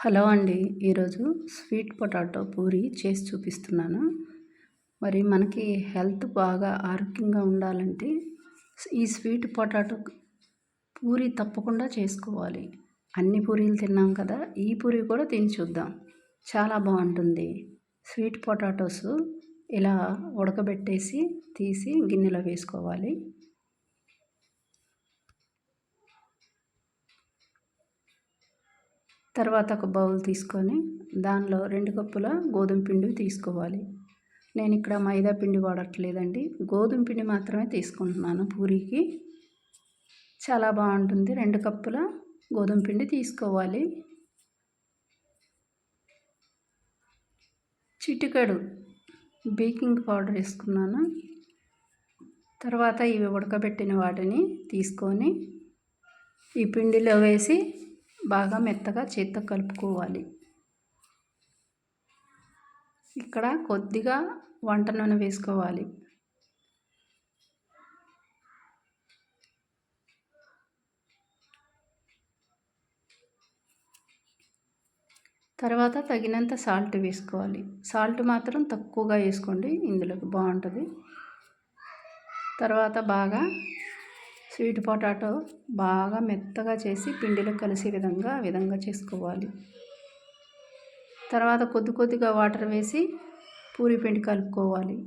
Hello అండి. ఈరోజు sweet potato puri చేసి చూపిస్తున్నాను. మరి మనకి హెల్త్ బాగా ఆరోగ్యంగా ఉండాలంటే ఈ స్వీట్ పొటాటో పూరి తప్పకుండా చేసుకోవాలి. అన్ని పూరీలు తిన్నాం కదా! ఈ పూరి కూడా తిని చూద్దాం. చాలా బాగుంటుంది. స్వీట్ పొటాటోస్ ఇలా ఉడకబెట్టేసి తీసి గిన్నెలో వేసుకోవాలి. తర్వాత ఒక బౌల్ తీసుకొని దానిలో 2 కప్పుల గోధుమ పిండి తీసుకోవాలి. నేను ఇక్కడ మైదా పిండి వాడట్లేదండి, గోధుమ పిండి మాత్రమే తీసుకుంటున్నాను పూరీకి. చాలా బాగుంటుంది. 2 కప్పుల గోధుమ పిండి తీసుకోవాలి. చిటికెడు బేకింగ్ పౌడర్ వేసుకున్నాను. తర్వాత ఇవి ఉడకబెట్టిన వాటిని తీసుకొని ఈ పిండిలో వేసి బాగా మెత్తగా చేత్తో కలుపుకోవాలి. ఇక్కడ కొద్దిగా వంట నూనె వేసుకోవాలి. తర్వాత తగినంత సాల్ట్ వేసుకోవాలి. సాల్ట్ మాత్రం తక్కువగా వేసుకోండి, ఇందులోకి బాగుంటుంది. తర్వాత బాగా స్వీట్ పొటాటో బాగా మెత్తగా చేసి పిండిలో కలిసే విధంగా చేసుకోవాలి. తర్వాత కొద్దిగా వాటర్ వేసి పూరి పిండి కలుపుకోవాలి.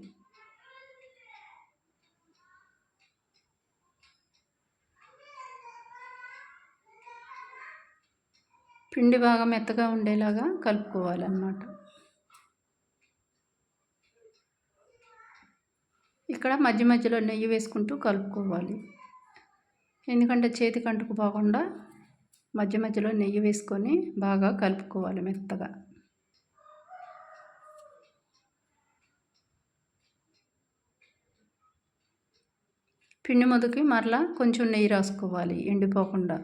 పిండి బాగా మెత్తగా ఉండేలాగా కలుపుకోవాలన్నమాట. ఇక్కడ మధ్యలో నెయ్యి వేసుకుంటూ కలుపుకోవాలి. ఎందుకంటే చేతికి అంటుకుపోకుండా మధ్యలో నెయ్యి వేసుకొని బాగా కలుపుకోవాలి మెత్తగా. పిండి ముద్దకి మరలా కొంచెం నెయ్యి రాసుకోవాలి ఎండిపోకుండా.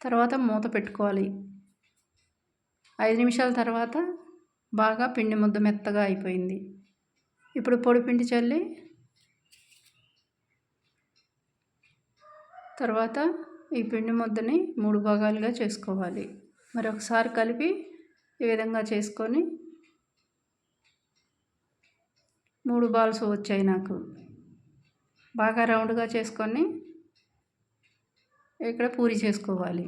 తర్వాత మూత పెట్టుకోవాలి. 5 నిమిషాల తర్వాత బాగా పిండి ముద్ద మెత్తగా అయిపోయింది. ఇప్పుడు పొడి పిండి చల్లి తర్వాత ఈ పిండి ముద్దని 3 భాగాలుగా చేసుకోవాలి. మరి ఒకసారి కలిపి ఈ విధంగా చేసుకొని 3 బాల్స్ వచ్చాయి నాకు. బాగా రౌండ్గా చేసుకొని ఇక్కడ పూరి చేసుకోవాలి.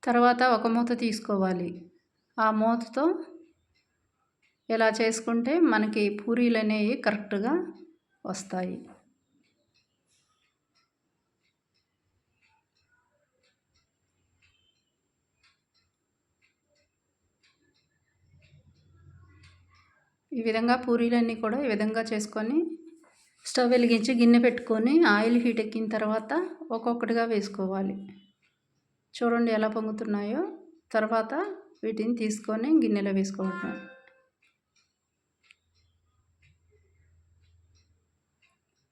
తర్వాత ఒక మూత తీసుకోవాలి. ఆ మూతతో ఇలా చేసుకుంటే మనకి పూరీలు అనేవి కరెక్ట్గా వస్తాయి. ఈ విధంగా పూరీలన్నీ కూడా ఈ విధంగా చేసుకొని స్టవ్ వెలిగించి గిన్నె పెట్టుకొని ఆయిల్ హీట్ ఎక్కిన తర్వాత ఒక్కొక్కటిగా వేసుకోవాలి. చూడండి ఎలా పొంగుతున్నాయో. తర్వాత వీటిని తీసుకొని గిన్నెలో వేసుకోవడం.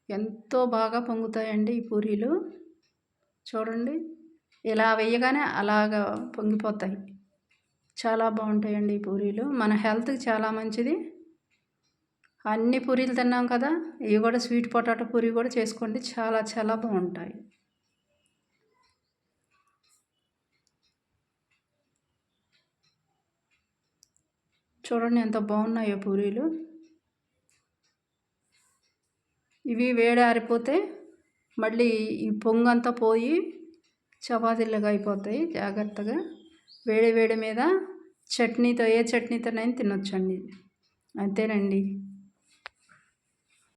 ఎంతో బాగా పొంగుతాయండి ఈ పూరీలు. చూడండి, ఇలా వేయగానే అలాగా పొంగిపోతాయి. చాలా బాగుంటాయండి ఈ పూరీలు. మన హెల్త్కి చాలా మంచిది. అన్ని పూరీలు తిన్నాం కదా, ఇవి కూడా స్వీట్ పొటాటో పూరి కూడా చేసుకోండి. చాలా బాగుంటాయి. చూడండి ఎంత బాగున్నాయో పూరీలు. ఇవి వేడి ఆరిపోతే మళ్ళీ ఈ పొంగంతా పోయి చపాతీలుగా అయిపోతాయి. జాగ్రత్తగా వేడి మీద చట్నీతో, ఏ చట్నీతోనైనా తినొచ్చండి. అంతేనండి.